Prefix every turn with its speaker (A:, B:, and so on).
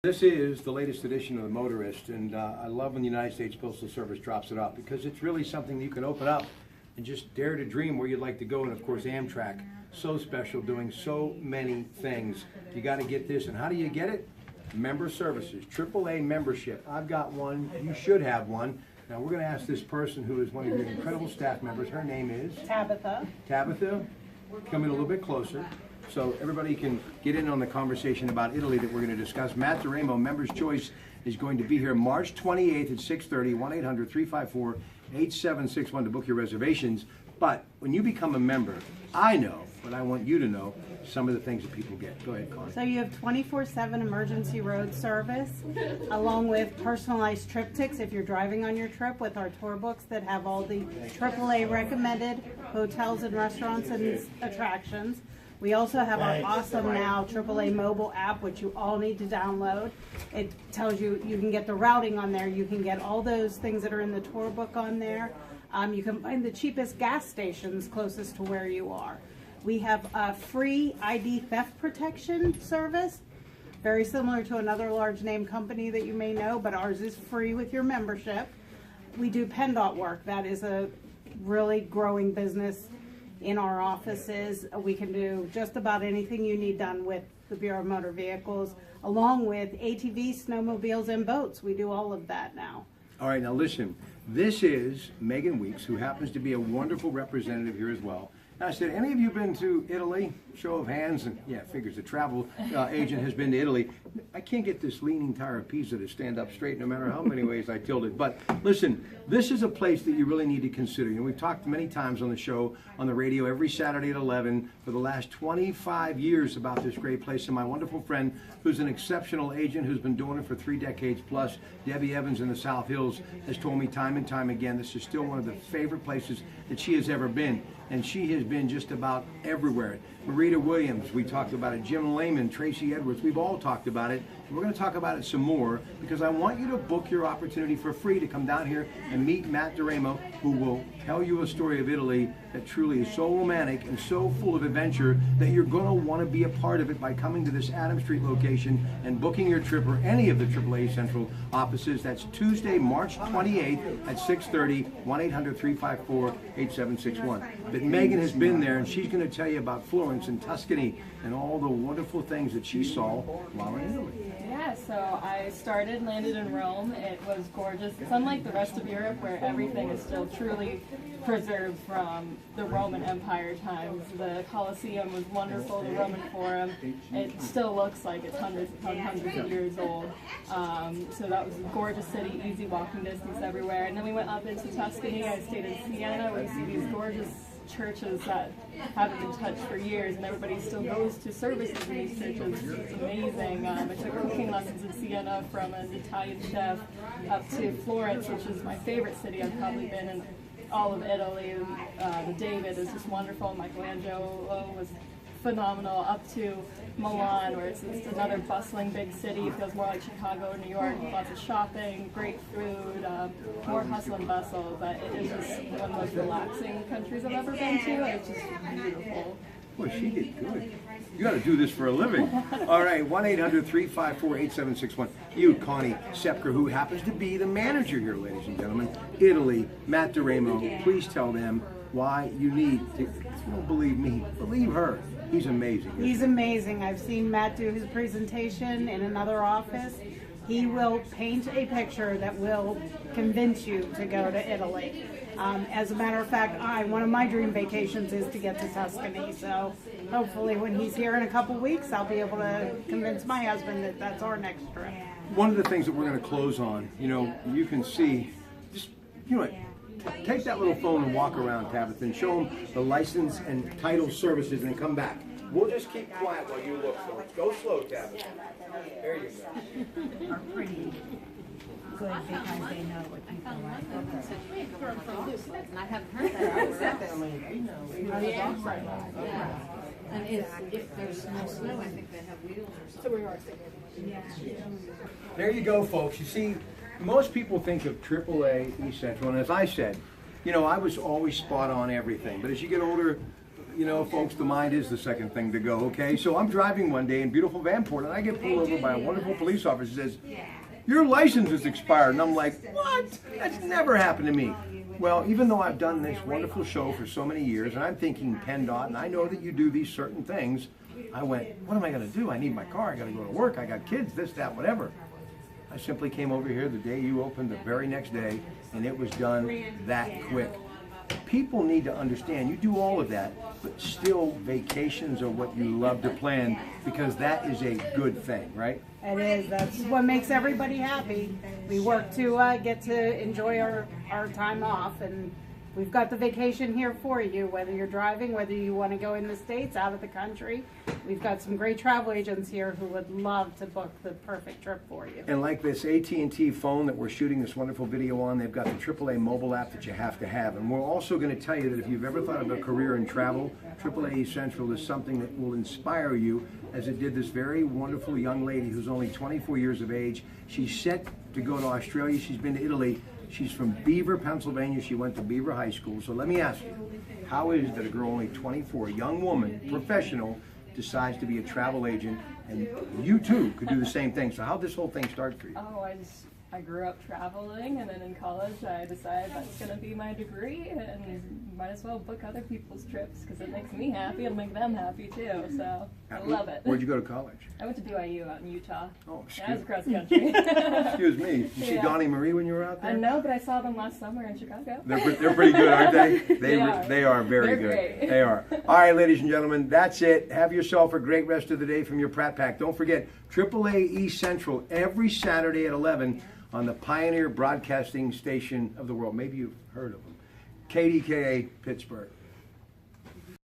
A: This is the latest edition of The Motorist, and I love when the United States Postal Service drops it off because it's really something that you can open up and just dare to dream where you'd like to go. And of course, Amtrak, so special, doing so many things. You got to get this, and how do you get it? Member services, AAA membership. I've got one. You should have one. Now we're going to ask this person who is one of your incredible staff members. Her name is
B: Tabitha.
A: Tabitha, come in a little bit closer so everybody can get in on the conversation about Italy that we're going to discuss. Matt Duramo, Member's Choice, is going to be here March 28th at 6:30, 1-800-354-8761 to book your reservations. But when you become a member, I know, but I want you to know some of the things that people get. Go ahead, Connie.
B: So you have 24/7 emergency road service, along with personalized triptychs if you're driving on your trip, with our tour books that have all the AAA recommended hotels and restaurants and attractions. We also have our awesome now AAA mobile app, which you all need to download. It tells you, you can get the routing on there, you can get all those things that are in the tour book on there. You can find the cheapest gas stations closest to where you are. We have a free ID theft protection service, very similar to another large name company that you may know, but ours is free with your membership. We do PennDOT work. That is a really growing business in our offices. We can do just about anything you need done with the Bureau of Motor Vehicles, along with ATVs, snowmobiles, and boats. We do all of that now.
A: All right, now listen, this is Megan Weeks, who happens to be a wonderful representative here as well. And I said, any of you been to Italy? Show of hands, and yeah, figures the travel agent has been to Italy. I can't get this leaning tower of Pisa to stand up straight no matter how many ways I tilt it. But listen, this is a place that you really need to consider. You know, we've talked many times on the show, on the radio, every Saturday at 11 for the last 25 years about this great place. And my wonderful friend, who's an exceptional agent, who's been doing it for 3 decades plus, Debbie Evans in the South Hills, has told me time and time again, this is still one of the favorite places that she has ever been. And she has been just about everywhere. Marita Williams, we talked about it. Jim Lehman, Tracy Edwards, we've all talked about it. We're going to talk about it some more because I want you to book your opportunity for free to come down here and meet Matt Duramo, who will tell you a story of Italy that truly is so romantic and so full of adventure that you're going to want to be a part of it by coming to this Adams Street location and booking your trip or any of the AAA Central offices. That's Tuesday, March 28th at 6:30, 1-800-354-8761. But Megan has been there, and she's going to tell you about Florence and Tuscany and all the wonderful things that she saw while in Italy.
C: Yeah, so I landed in Rome. It was gorgeous. It's unlike the rest of Europe where everything is still truly preserved from the Roman Empire times. The Colosseum was wonderful, the Roman Forum. It still looks like it's hundreds of years old. So that was a gorgeous city, easy walking distance everywhere. And then we went up into Tuscany. I stayed in Siena where you see these gorgeous churches that haven't been touched for years, and everybody still goes to services in these churches. It's amazing. I took cooking lessons in Siena from an Italian chef up to Florence, which is my favorite city. I've probably been in all of Italy. The David is just wonderful. Michelangelo was phenomenal, up to Milan, where it's just another bustling big city. It feels more like Chicago or New York. Lots of shopping, great food, more hustle and bustle, but it is just one of the most relaxing countries I've ever been to, and it's just beautiful.
A: Boy, she did good. You got to do this for a living. All right, 1-800-354-8761. You, Connie Sepker, who happens to be the manager here, ladies and gentlemen. Italy, Matt Duramo. Please tell them why you need to. If you don't believe me, believe her. He's amazing.
B: He's amazing. I've seen Matt do his presentation in another office. He will paint a picture that will convince you to go to Italy. As a matter of fact, one of my dream vacations is to get to Tuscany. So hopefully when he's here in a couple weeks, I'll be able to convince my husband that that's our next trip.
A: One of the things that we're going to close on, you know, you can see, just, you know what, take that little phone and walk around, Tabitha, and show them the license and title services, and then come back. We'll just keep quiet while you look. So go slow, Tabitha. There you go.
B: Are pretty good because they know what people like.
D: And I haven't heard that. And if there's no snow, I think they have wheels or something. So we are
A: There you go, folks. You see, most people think of AAA East Central, and as I said, you know, I was always spot on everything. But as you get older, You know, folks, the mind is the second thing to go, okay? So I'm driving one day in beautiful Vanport, and I get pulled over by a wonderful police officer who says, your license is expired. And I'm like, what? That's never happened to me. Well, even though I've done this wonderful show for so many years, and I'm thinking PennDOT, and I know that you do these certain things, I went, what am I going to do? I need my car. I got to go to work. I got kids, this, that, whatever. I simply came over here the day you opened, the very next day, and it was done that quick. People need to understand you do all of that, but still vacations are what you love to plan, because that is a good thing, right?
B: It is. That's what makes everybody happy. We work to get to enjoy our time off, and we've got the vacation here for you, whether you're driving, whether you want to go in the States, out of the country. We've got some great travel agents here who would love to book the perfect trip for you.
A: And like this AT&T phone that we're shooting this wonderful video on, they've got the AAA mobile app that you have to have. And we're also going to tell you that if you've ever thought of a career in travel, AAA Central is something that will inspire you, as it did this very wonderful young lady who's only 24 years of age. She's set to go to Australia. She's been to Italy. She's from Beaver, Pennsylvania. She went to Beaver High School. So let me ask you, how is it that a girl only 24, a young woman, professional, decides to be a travel agent, and you too could do the same thing? So how'd this whole thing start for you?
C: Oh, I grew up traveling, and then in college I decided that's going to be my degree, and might as well book other people's trips because it makes me happy. It'll make them happy too, so I love it.
A: Where'd you go to college?
C: I went to BYU out in Utah.
A: Oh,
C: I was cross country.
A: excuse me. You see
C: Yeah.
A: Donnie Marie when you were out there?
C: I know, but I saw them last summer in Chicago.
A: They're pretty good, aren't they? They are very
C: They're
A: good.
C: great.
A: They are. All right, ladies and gentlemen, that's it. Have yourself a great rest of the day from your Pratt Pack. Don't forget, AAA East Central every Saturday at 11 on the Pioneer Broadcasting Station of the world. Maybe you've heard of them. KDKA Pittsburgh.